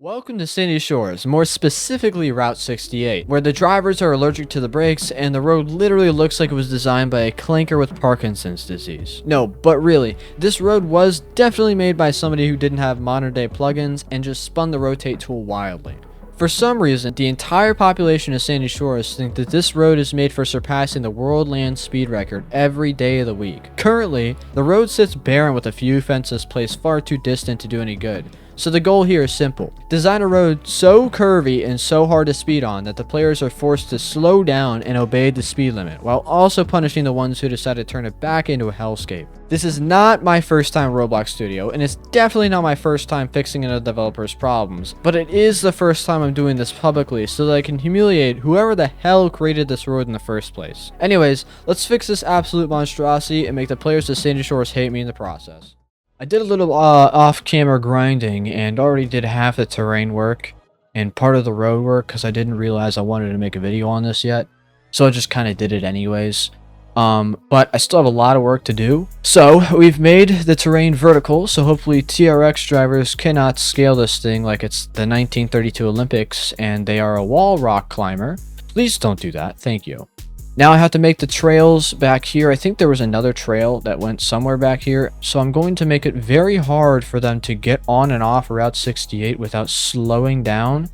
Welcome to Sandy Shores, more specifically Route 68, where the drivers are allergic to the brakes and the road literally looks like it was designed by a clanker with Parkinson's disease. No, but really, this road was definitely made by somebody who didn't have modern day plugins and just spun the rotate tool wildly. For some reason, the entire population of Sandy Shores think that this road is made for surpassing the world land speed record every day of the week. Currently, the road sits barren with a few fences placed far too distant to do any good. So the goal here is simple. Design a road so curvy and so hard to speed on that the players are forced to slow down and obey the speed limit, while also punishing the ones who decide to turn it back into a hellscape. This is not my first time Roblox Studio, and it's definitely not my first time fixing another developer's problems, but it is the first time I'm doing this publicly so that I can humiliate whoever the hell created this road in the first place. Anyways, let's fix this absolute monstrosity and make the players of Sandy Shores hate me in the process. I did a little off-camera grinding and already did half the terrain work and part of the road work because I didn't realize I wanted to make a video on this yet. So I just kind of did it anyways. But I still have a lot of work to do. So we've made the terrain vertical, so hopefully TRX drivers cannot scale this thing like it's the 1932 Olympics and they are a wall rock climber. Please don't do that. Thank you. Now I have to make the trails back here. I think there was another trail that went somewhere back here. So I'm going to make it very hard for them to get on and off Route 68 without slowing down.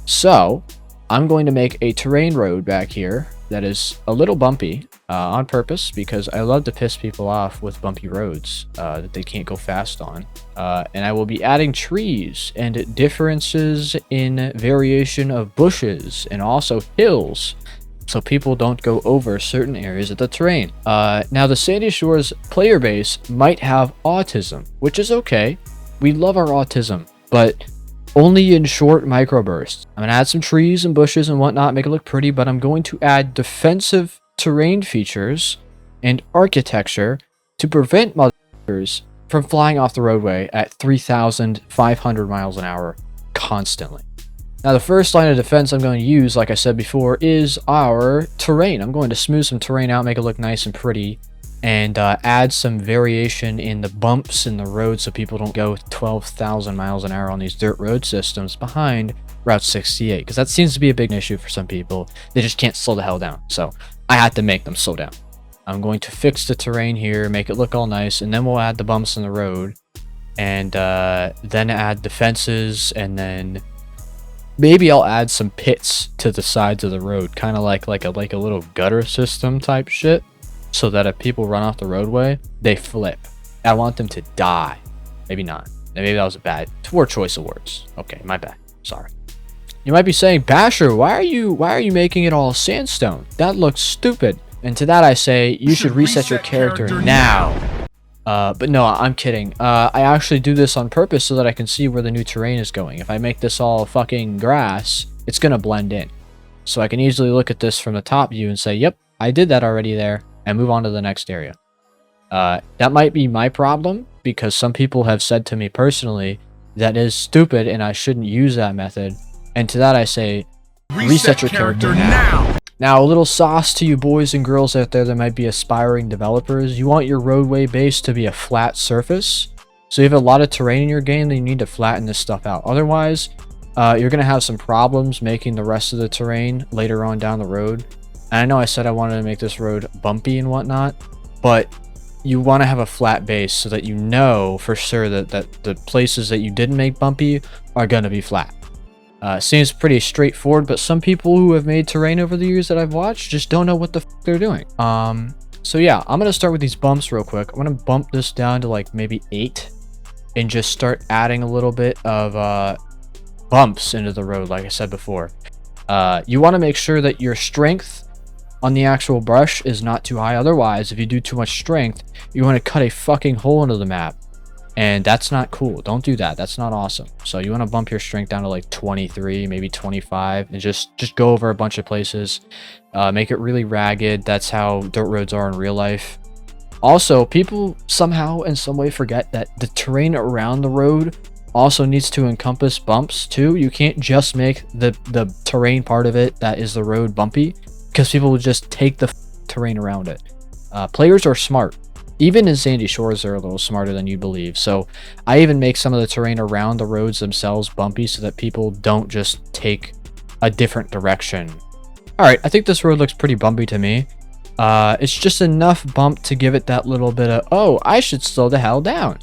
So I'm going to make a terrain road back here that is a little bumpy on purpose because I love to piss people off with bumpy roads that they can't go fast on. And I will be adding trees and differences in variation of bushes and also hills, so people don't go over certain areas of the terrain. Now the Sandy Shores player base might have autism, which is okay. We love our autism, but only in short microbursts. I'm gonna add some trees and bushes and whatnot, make it look pretty, but I'm going to add defensive terrain features and architecture to prevent motherfuckers from flying off the roadway at 3,500 miles an hour constantly. Now the first line of defense I'm going to use, like I said before, is our terrain. I'm going to smooth some terrain out, make it look nice and pretty, and add some variation in the bumps in the road so people don't go 12,000 miles an hour on these dirt road systems behind Route 68, because that seems to be a big issue for some people. They just can't slow the hell down, so I had to make them slow down. I'm going to fix the terrain here, make it look all nice, and then we'll add the bumps in the road, and then add the fences, and then maybe I'll add some pits to the sides of the road, kind of like a little gutter system type shit, so that if people run off the roadway, they flip. I want them to die. Maybe not. Maybe that was a bad, poor choice of words. Okay, my bad. Sorry. You might be saying, Basher, why are you making it all sandstone? That looks stupid. And to that I say, you should reset your character now. But no, I'm kidding. I actually do this on purpose so that I can see where the new terrain is going. If I make this all fucking grass, it's gonna blend in. So I can easily look at this from the top view and say, yep, I did that already there, and move on to the next area. That might be my problem, because some people have said to me personally, that is stupid and I shouldn't use that method. And to that I say, reset your character now. Now, a little sauce to you boys and girls out there that might be aspiring developers. You want your roadway base to be a flat surface. So you have a lot of terrain in your game, then you need to flatten this stuff out. Otherwise, you're going to have some problems making the rest of the terrain later on down the road. And I know I said I wanted to make this road bumpy and whatnot, but you want to have a flat base so that you know for sure that the places that you didn't make bumpy are going to be flat. Seems pretty straightforward, but some people who have made terrain over the years that I've watched just don't know what the fuck they're doing. So yeah, I'm gonna start with these bumps real quick. I'm gonna bump this down to like maybe 8 and just start adding a little bit of bumps into the road, like I said before. You want to make sure that your strength on the actual brush is not too high. Otherwise, if you do too much strength, you want to cut a fucking hole into the map. And that's not cool. Don't do that. That's not awesome. So you want to bump your strength down to like 23, maybe 25, and just go over a bunch of places. Make it really ragged. That's how dirt roads are in real life. Also, people somehow in some way forget that the terrain around the road also needs to encompass bumps too. You can't just make the terrain part of it that is the road bumpy, because people will just take the terrain around it. Players are smart. Even in Sandy Shores, they're a little smarter than you believe. So I even make some of the terrain around the roads themselves bumpy so that people don't just take a different direction. All right, I think this road looks pretty bumpy to me. It's just enough bump to give it that little bit of, oh, I should slow the hell down.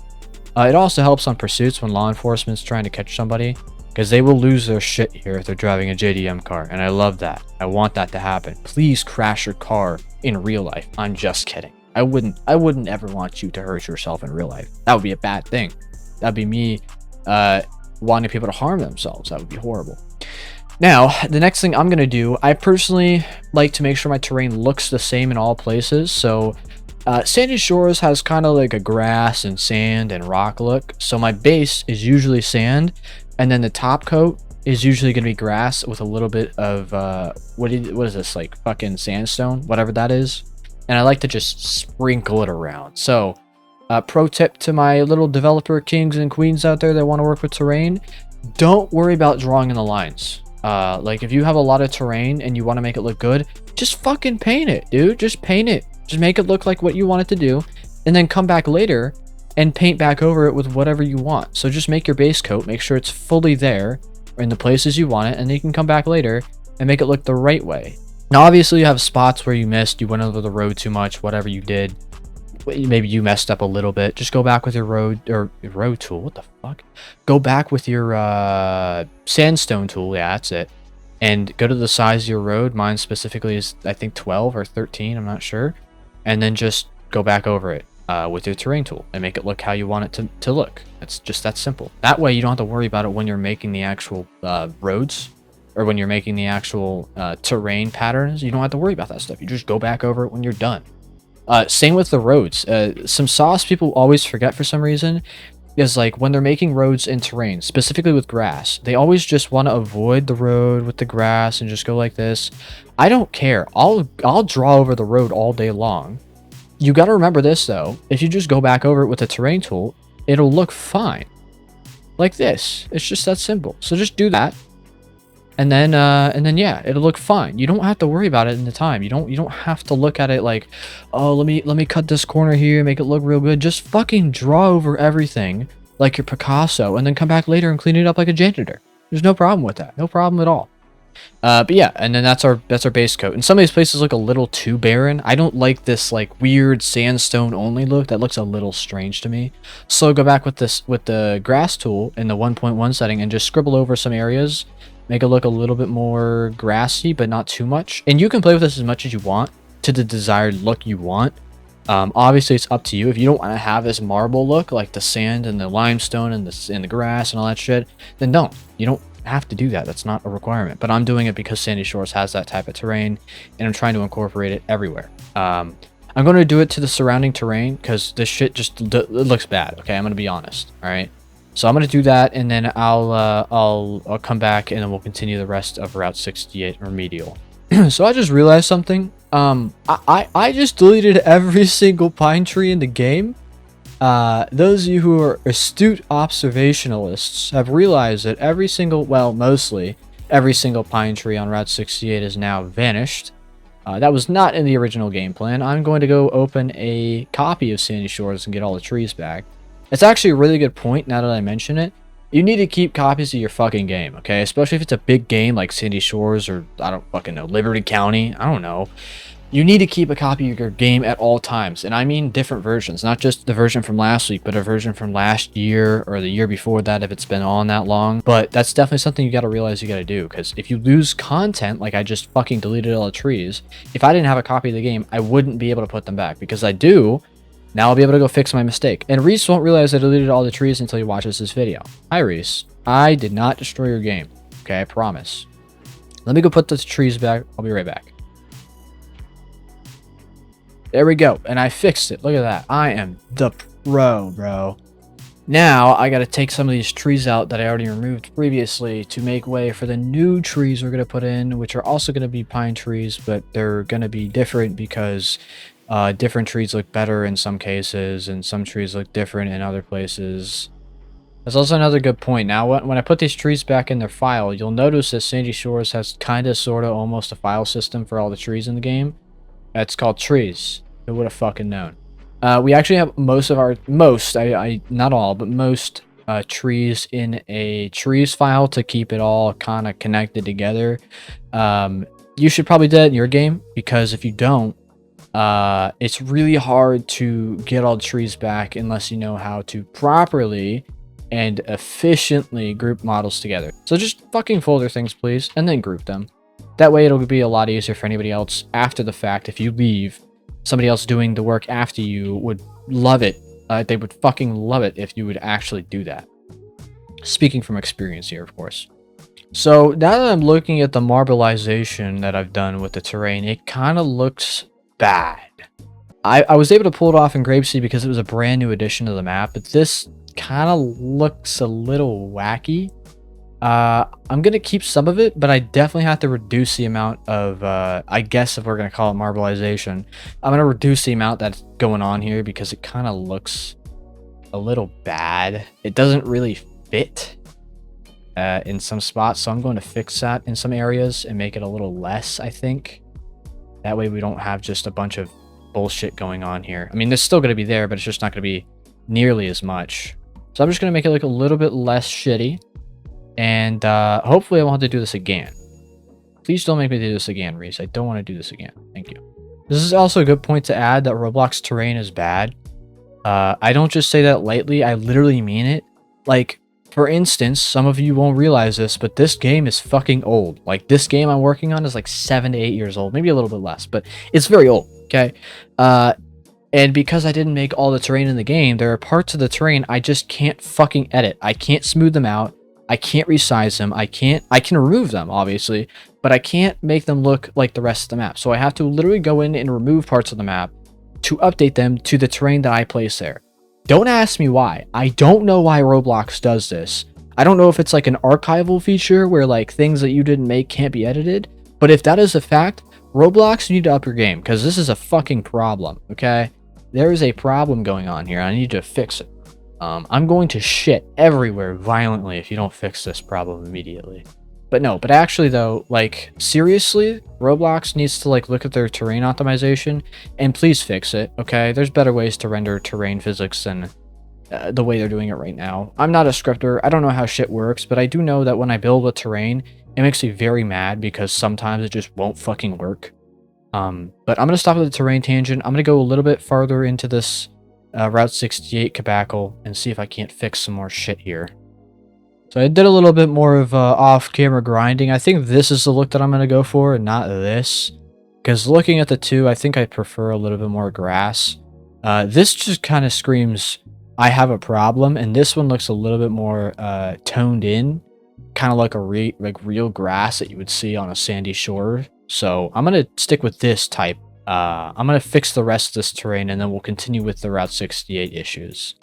It also helps on pursuits when law enforcement's trying to catch somebody, because they will lose their shit here if they're driving a JDM car, and I love that. I want that to happen. Please crash your car in real life. I'm just kidding. I wouldn't ever want you to hurt yourself in real life. That would be a bad thing. That'd be me wanting people to harm themselves. That would be horrible. Now, the next thing I'm going to do, I personally like to make sure my terrain looks the same in all places. So Sandy Shores has kind of like a grass and sand and rock look. So my base is usually sand, and then the top coat is usually going to be grass with a little bit of, what is this, like fucking sandstone, whatever that is. And I like to just sprinkle it around. So pro tip to my little developer kings and queens out there that want to work with terrain, don't worry about drawing in the lines. Like if you have a lot of terrain and you want to make it look good, just fucking paint it, dude. Just paint it. Just make it look like what you want it to do, and then come back later and paint back over it with whatever you want. So just make your base coat, make sure it's fully there in the places you want it, and then you can come back later and make it look the right way. Now, obviously, you have spots where you missed, you went over the road too much, whatever you did. Maybe you messed up a little bit. Just go back with your road tool. What the fuck? Go back with your sandstone tool. Yeah, that's it. And go to the size of your road. Mine specifically is, I think, 12 or 13. I'm not sure. And then just go back over it with your terrain tool and make it look how you want it to look. It's just that simple. That way, you don't have to worry about it when you're making the actual roads. Or when you're making the actual terrain patterns. You don't have to worry about that stuff. You just go back over it when you're done. Same with the roads. Some sauce people always forget for some reason is like when they're making roads in terrain, specifically with grass, they always just want to avoid the road with the grass and just go like this. I don't care. I'll draw over the road all day long. You got to remember this though. If you just go back over it with a terrain tool, it'll look fine. Like this. It's just that simple. So just do that. And then yeah, it'll look fine. You don't have to worry about it in the time. You don't have to look at it like, oh, let me cut this corner here, make it look real good. Just fucking draw over everything like your Picasso, and then come back later and clean it up like a janitor. There's no problem with that. No problem at all. But yeah, and then that's our base coat. And some of these places look a little too barren. I don't like this like weird sandstone only look. That looks a little strange to me. So go back with the grass tool in the 1.1 setting and just scribble over some areas. Make it look a little bit more grassy, but not too much. And you can play with this as much as you want to the desired look you want. Obviously, it's up to you. If you don't want to have this marble look, like the sand and the limestone and the grass and all that shit, then don't. You don't have to do that. That's not a requirement. But I'm doing it because Sandy Shores has that type of terrain, and I'm trying to incorporate it everywhere. I'm going to do it to the surrounding terrain because this shit just it looks bad. Okay, I'm going to be honest. All right. So I'm going to do that, and then I'll come back, and then we'll continue the rest of Route 68 remedial. So I just realized something. I just deleted every single pine tree in the game. Those of you who are astute observationalists have realized that mostly every single pine tree on Route 68 is now vanished. That was not in the original game plan. I'm going to go open a copy of Sandy Shores and get all the trees back. It's actually a really good point now that I mention it. You need to keep copies of your fucking game, okay? Especially if it's a big game like Sandy Shores or, I don't fucking know, Liberty County. I don't know. You need to keep a copy of your game at all times. And I mean different versions. Not just the version from last week, but a version from last year or the year before that if it's been on that long. But that's definitely something you got to realize you got to do. Because if you lose content, like I just fucking deleted all the trees, if I didn't have a copy of the game, I wouldn't be able to put them back. Because I do. Now I'll be able to go fix my mistake. And Reese won't realize I deleted all the trees until he watches this video. Hi, Reese. I did not destroy your game. Okay, I promise. Let me go put the trees back. I'll be right back. There we go. And I fixed it. Look at that. I am the pro, bro. Now, I got to take some of these trees out that I already removed previously to make way for the new trees we're going to put in, which are also going to be pine trees, but they're going to be different because different trees look better in some cases, and some trees look different in other places. That's also another good point. Now, when I put these trees back in their file, you'll notice that Sandy Shores has kind of, sort of, almost a file system for all the trees in the game. It's called trees. Who would have fucking known? We actually have not all, but most trees in a trees file to keep it all kind of connected together. You should probably do that in your game, because if you don't, it's really hard to get all the trees back unless you know how to properly and efficiently group models together. So just fucking folder things, please, and then group them. That way it'll be a lot easier for anybody else after the fact. If you leave, somebody else doing the work after you would love it. They would fucking love it if you would actually do that. Speaking from experience here, of course. So now that I'm looking at the marbleization that I've done with the terrain, it kind of looks bad. I was able to pull it off in Grapeseed because it was a brand new addition to the map, but this kind of looks a little wacky. I'm gonna keep some of it, but I definitely have to reduce the amount of I guess if we're gonna call it marbleization, I'm gonna reduce the amount that's going on here because it kind of looks a little bad. It doesn't really fit in some spots, so I'm going to fix that in some areas and make it a little less, I think. That way we don't have just a bunch of bullshit going on here. I mean, there's still going to be there, but it's just not going to be nearly as much. So I'm just going to make it like a little bit less shitty. And hopefully I won't have to do this again. Please don't make me do this again, Reese. I don't want to do this again. Thank you. This is also a good point to add that Roblox terrain is bad. I don't just say that lightly. I literally mean it. Like, for instance, some of you won't realize this, but this game is fucking old. Like, this game I'm working on is like 7 to 8 years old. Maybe a little bit less, but it's very old, okay? And because I didn't make all the terrain in the game, there are parts of the terrain I just can't fucking edit. I can't smooth them out. I can't resize them. I can remove them, obviously, but I can't make them look like the rest of the map. So I have to literally go in and remove parts of the map to update them to the terrain that I place there. Don't ask me why. I don't know why Roblox does this. I don't know if it's like an archival feature where like things that you didn't make can't be edited. But if that is a fact, Roblox, you need to up your game because this is a fucking problem, okay? There is a problem going on here. I need to fix it. I'm going to shit everywhere violently if you don't fix this problem immediately. But actually though, like, seriously, Roblox needs to like look at their terrain optimization and please fix it, okay? There's better ways to render terrain physics than the way they're doing it right now. I'm not a scripter. I don't know how shit works, but I do know that when I build a terrain, it makes me very mad because sometimes it just won't fucking work. But I'm going to stop at the terrain tangent. I'm going to go a little bit farther into this Route 68 cabacle and see if I can't fix some more shit here. So I did a little bit more of off-camera grinding. I think this is the look that I'm going to go for and not this. Because looking at the two, I think I prefer a little bit more grass. This just kind of screams, I have a problem. And this one looks a little bit more toned in. Kind of like a real grass that you would see on a sandy shore. So I'm going to stick with this type. I'm going to fix the rest of this terrain and then we'll continue with the Route 68 issues.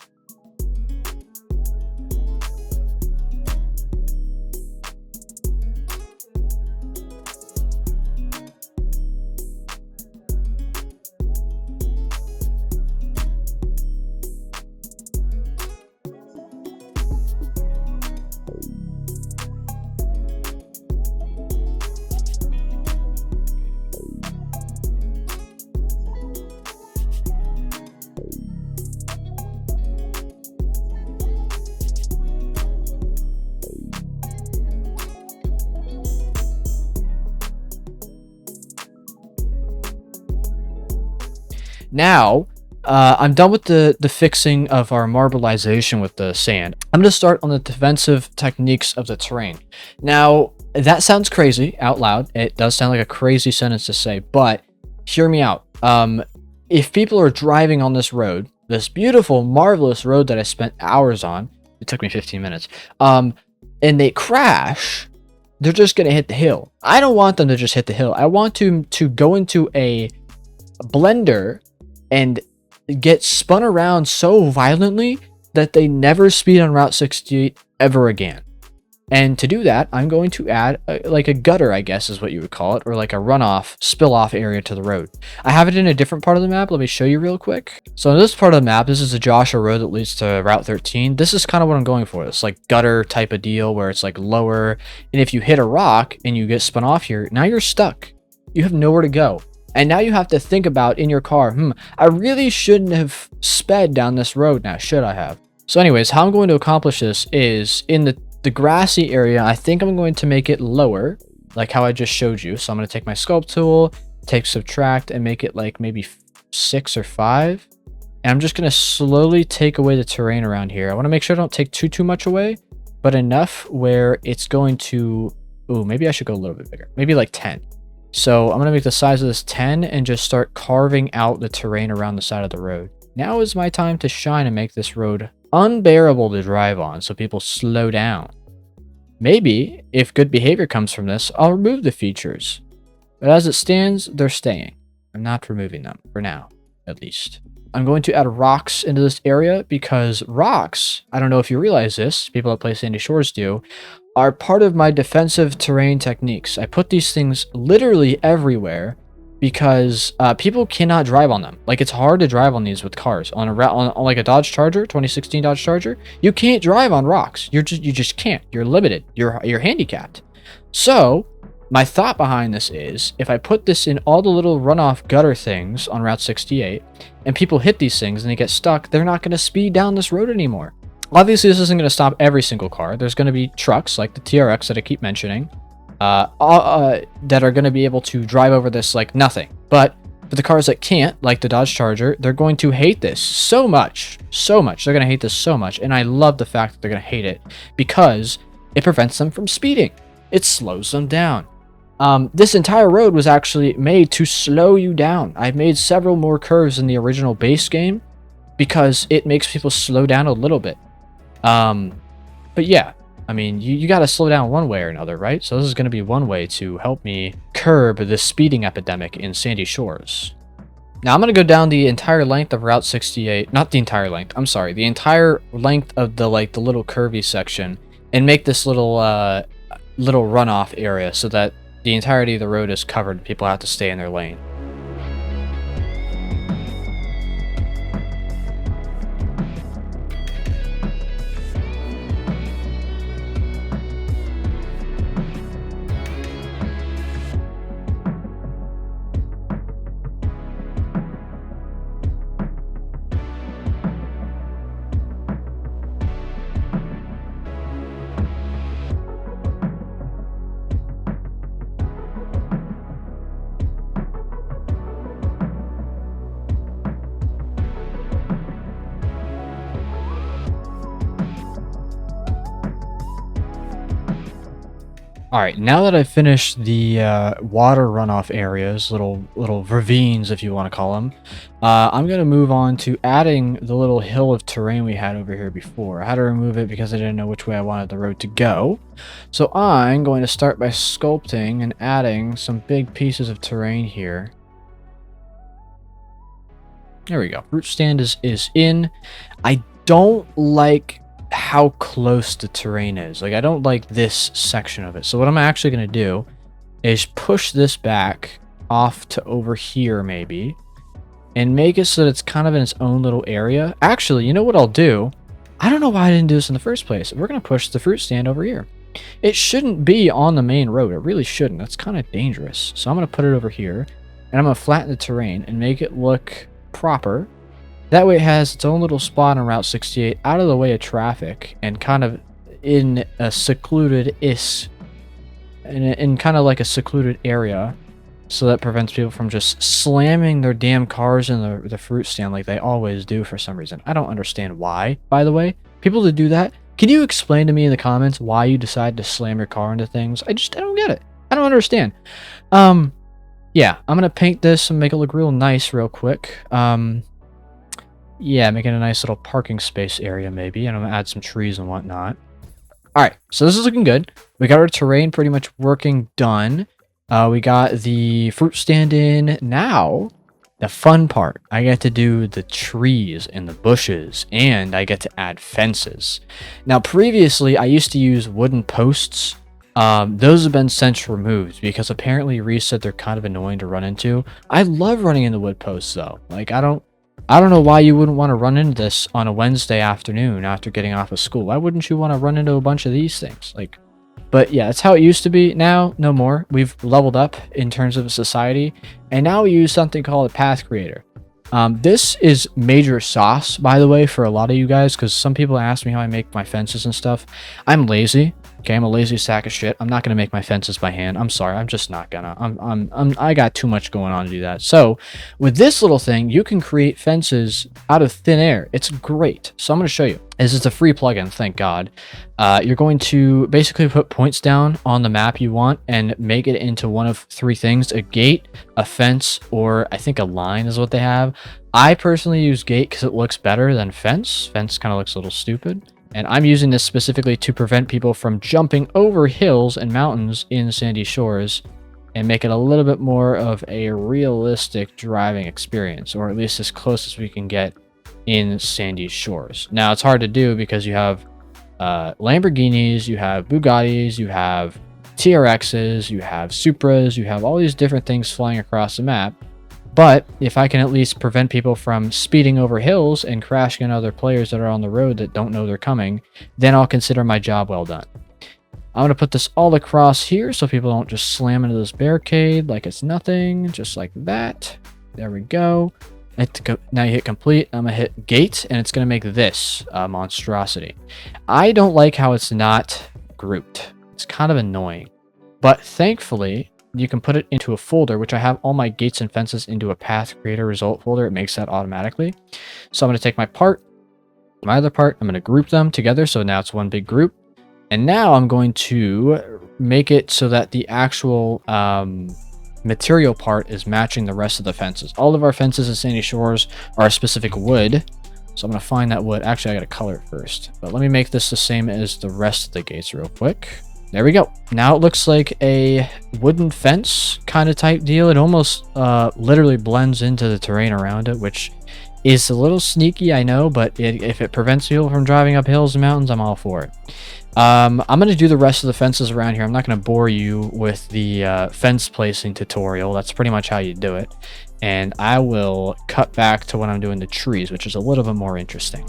Now, I'm done with the fixing of our marbleization with the sand. I'm going to start on the defensive techniques of the terrain. Now, that sounds crazy out loud. It does sound like a crazy sentence to say, but hear me out. If people are driving on this road, this beautiful, marvelous road that I spent hours on, it took me 15 minutes, and they crash, they're just going to hit the hill. I don't want them to just hit the hill. I want them to go into a blender and get spun around so violently that they never speed on Route 68 ever again. And to do that, I'm going to add like a gutter, I guess is what you would call it, or like a runoff, spill-off area to the road. I have it in a different part of the map. Let me show you real quick. So in this part of the map, this is a Joshua Road that leads to Route 13. This is kind of what I'm going for. It's like gutter type of deal where it's like lower. And if you hit a rock and you get spun off here, now you're stuck. You have nowhere to go. And now you have to think about in your car, I really shouldn't have sped down this road now, should I have? So anyways, how I'm going to accomplish this is in the grassy area, I think I'm going to make it lower, like how I just showed you. So I'm going to take my sculpt tool, take subtract, and make it like maybe 6 or 5. And I'm just going to slowly take away the terrain around here. I want to make sure I don't take too much away, but enough where it's going to... Ooh, maybe I should go a little bit bigger. Maybe like 10. So I'm going to make the size of this 10 and just start carving out the terrain around the side of the road. Now is my time to shine and make this road unbearable to drive on so people slow down. Maybe, if good behavior comes from this, I'll remove the features. But as it stands, they're staying. I'm not removing them, for now, at least. I'm going to add rocks into this area because rocks, I don't know if you realize this, people that play Sandy Shores do, are part of my defensive terrain techniques. I put these things literally everywhere because people cannot drive on them. Like, it's hard to drive on these with cars. On like a Dodge Charger, 2016 Dodge Charger, you can't drive on rocks. You just can't. You're limited. You're handicapped. So my thought behind this is, if I put this in all the little runoff gutter things on Route 68, and people hit these things and they get stuck, they're not going to speed down this road anymore. Obviously, this isn't going to stop every single car. There's going to be trucks like the TRX that I keep mentioning, that are going to be able to drive over this like nothing. But for the cars that can't, like the Dodge Charger, they're going to hate this so much. They're going to hate this so much. And I love the fact that they're going to hate it because it prevents them from speeding. It slows them down. This entire road was actually made to slow you down. I've made several more curves in the original base game because it makes people slow down a little bit. But yeah, I mean, you got to slow down one way or another, right? So this is going to be one way to help me curb the speeding epidemic in Sandy Shores. Now I'm going to go down the entire length of Route 68, not the entire length, I'm sorry, the entire length of the little curvy section and make this little runoff area so that the entirety of the road is covered. People have to stay in their lane. Alright, now that I've finished the water runoff areas, little ravines if you want to call them, I'm going to move on to adding the little hill of terrain we had over here before. I had to remove it because I didn't know which way I wanted the road to go. So I'm going to start by sculpting and adding some big pieces of terrain here. There we go. Root stand is in. I don't like how close the terrain is. Like, I don't like this section of it. So what I'm actually going to do is push this back off to over here maybe and make it so that it's kind of in its own little area. Actually, you know what I'll do? I don't know why I didn't do this in the first place. We're going to push the fruit stand over here. It shouldn't be on the main road. It really shouldn't. That's kind of dangerous. So I'm going to put it over here and I'm going to flatten the terrain and make it look proper. That way it has its own little spot on Route 68 out of the way of traffic and kind of in a secluded in kind of like a secluded area, so that prevents people from just slamming their damn cars in the fruit stand like they always do for some reason. I don't understand why, by the way. People that do that, can you explain to me in the comments why you decide to slam your car into things? I don't get it. I don't understand. Yeah, I'm going to paint this and make it look real nice real quick. Yeah, making a nice little parking space area maybe, and I'm going to add some trees and whatnot. Alright, so this is looking good. We got our terrain pretty much working done. We got the fruit stand in. Now, the fun part. I get to do the trees and the bushes, and I get to add fences. Now, previously, I used to use wooden posts. Those have been since removed because apparently Reese said they're kind of annoying to run into. I love running into wood posts, though. Like, I don't know why you wouldn't want to run into this on a Wednesday afternoon after getting off of school. Why wouldn't you want to run into a bunch of these things? Like, But yeah, that's how it used to be. Now, no more. We've leveled up in terms of society, and now we use something called a path creator. This is major sauce, by the way, for a lot of you guys, because some people ask me how I make my fences and stuff. I'm lazy. Okay, I'm a lazy sack of shit. I'm not gonna make my fences by hand. I'm sorry. I'm just not gonna. I got too much going on to do that. So, with this little thing, you can create fences out of thin air. It's great. So I'm gonna show you. This is a free plugin, thank God. You're going to basically put points down on the map you want and make it into one of three things: a gate, a fence, or I think a line is what they have. I personally use gate because it looks better than fence. Fence kind of looks a little stupid. And I'm using this specifically to prevent people from jumping over hills and mountains in Sandy Shores and make it a little bit more of a realistic driving experience, or at least as close as we can get in Sandy Shores. Now, it's hard to do because you have Lamborghinis, you have Bugattis, you have TRXs, you have Supras, you have all these different things flying across the map. But if I can at least prevent people from speeding over hills and crashing into other players that are on the road that don't know they're coming, then I'll consider my job well done. I'm going to put this all across here so people don't just slam into this barricade like it's nothing, just like that. There we go. Now you hit complete. I'm going to hit gate, and it's going to make this monstrosity. I don't like how it's not grouped. It's kind of annoying. But thankfully, you can put it into a folder, which I have all my gates and fences into a path creator result folder. It makes that automatically. So I'm going to take my other part, I'm going to group them together. So now it's one big group. And now I'm going to make it so that the actual material part is matching the rest of the fences. All of our fences in Sandy Shores are a specific wood. So I'm going to find that wood. Actually, I got to color it first. But let me make this the same as the rest of the gates real quick. There we go. Now it looks like a wooden fence kind of type deal. It almost literally blends into the terrain around it, which is a little sneaky, I know, but if it prevents people from driving up hills and mountains, I'm all for it. I'm going to do the rest of the fences around here. I'm not going to bore you with the fence placing tutorial. That's pretty much how you do it. And I will cut back to when I'm doing the trees, which is a little bit more interesting.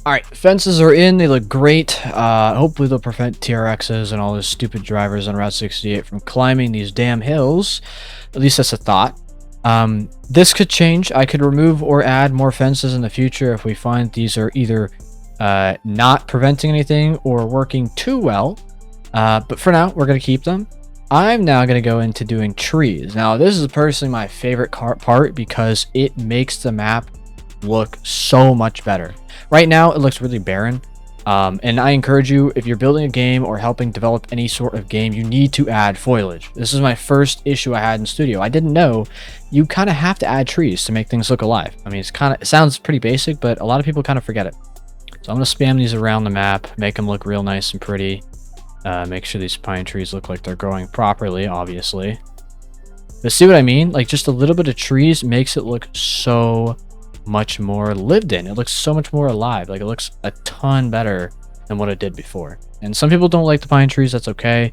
Alright, fences are in. They look great. Hopefully they'll prevent TRXs and all those stupid drivers on Route 68 from climbing these damn hills. At least that's a thought. This could change. I could remove or add more fences in the future if we find these are either not preventing anything or working too well. But for now, we're going to keep them. I'm now going to go into doing trees. Now, this is personally my favorite part because it makes the map look so much better. Right now, it looks really barren. And I encourage you, if you're building a game or helping develop any sort of game, you need to add foliage. This is my first issue I had in studio. I didn't know you kind of have to add trees to make things look alive. I mean, it sounds pretty basic, but a lot of people kind of forget it. So I'm going to spam these around the map, make them look real nice and pretty. Make sure these pine trees look like they're growing properly, obviously. But see what I mean? Like, just a little bit of trees makes it look so much more lived in. It looks so much more alive. Like, it looks a ton better than what it did before. And some people don't like the pine trees. That's okay.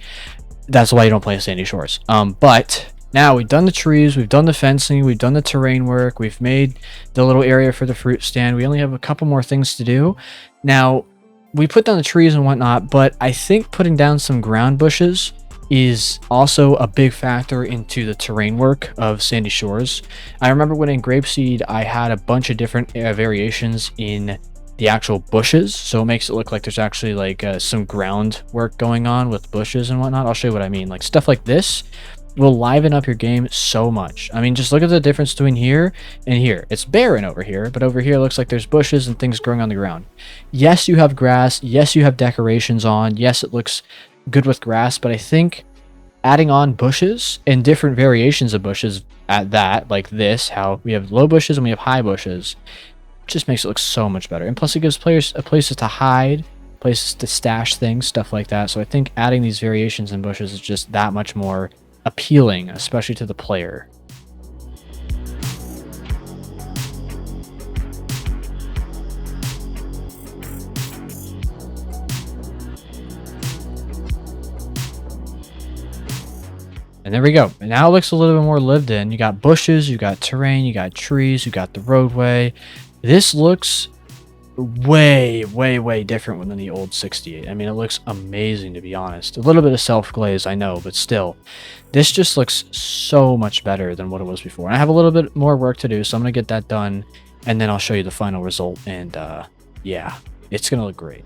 That's why you don't play Sandy Shores. But now we've done the trees, we've done the fencing, we've done the terrain work, we've made the little area for the fruit stand. We only have a couple more things to do. Now, we put down the trees and whatnot, but I think putting down some ground bushes is also a big factor into the terrain work of Sandy Shores. I remember when in Grapeseed, I had a bunch of different variations in the actual bushes, so it makes it look like there's actually like some ground work going on with bushes and whatnot. I'll show you what I mean. Like, stuff like this will liven up your game so much. I mean, just look at the difference between here and here. It's barren over here, but over here it looks like there's bushes and things growing on the ground. Yes, you have grass. Yes, you have decorations on. Yes, it looks good with grass, but I think adding on bushes and different variations of bushes at that, like this, how we have low bushes and we have high bushes, just makes it look so much better. And plus it gives players places to hide, places to stash things, stuff like that. So I think adding these variations in bushes is just that much more appealing, especially to the player. And there we go. And now it looks a little bit more lived in. You got bushes, you got terrain, you got trees, you got the roadway. This looks way, way, way different than the old 68. I mean, it looks amazing, to be honest. A little bit of self-glaze, I know, but still. This just looks so much better than what it was before. And I have a little bit more work to do, so I'm going to get that done. And then I'll show you the final result. And yeah, it's going to look great.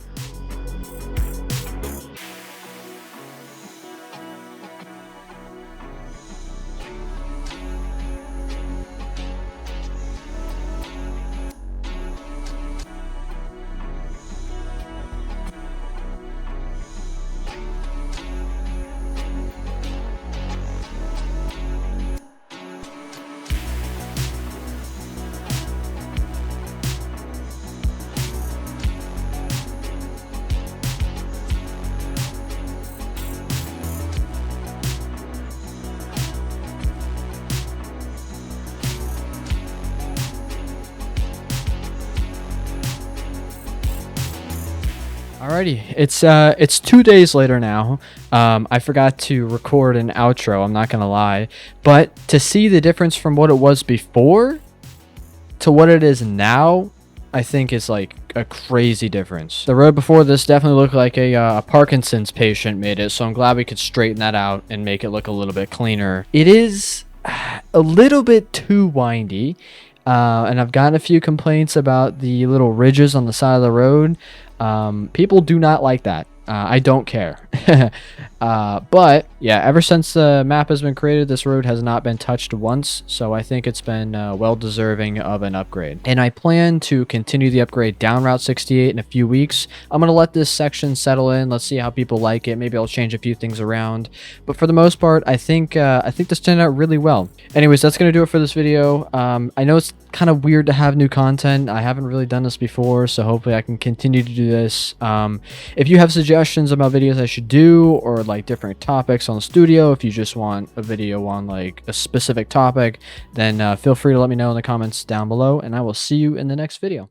Alrighty, it's 2 days later now. I forgot to record an outro, I'm not gonna lie, but to see the difference from what it was before to what it is now, I think is like a crazy difference. The road before this definitely looked like a Parkinson's patient made it, so I'm glad we could straighten that out and make it look a little bit cleaner. It is a little bit too windy, and I've gotten a few complaints about the little ridges on the side of the road. People do not like that. I don't care. But yeah, ever since the map has been created, this road has not been touched once, so I think it's been well deserving of an upgrade. And I plan to continue the upgrade down Route 68 in a few weeks. I'm gonna let this section settle in. Let's see how people like it. Maybe I'll change a few things around, but for the most part, I think this turned out really well. Anyways, that's gonna do it for this video. I know it's kind of weird to have new content. I haven't really done this before, so hopefully I can continue to do this. If you have suggestions about videos I should do, or like different topics on the studio, if you just want a video on like a specific topic, then feel free to let me know in the comments down below, and I will see you in the next video.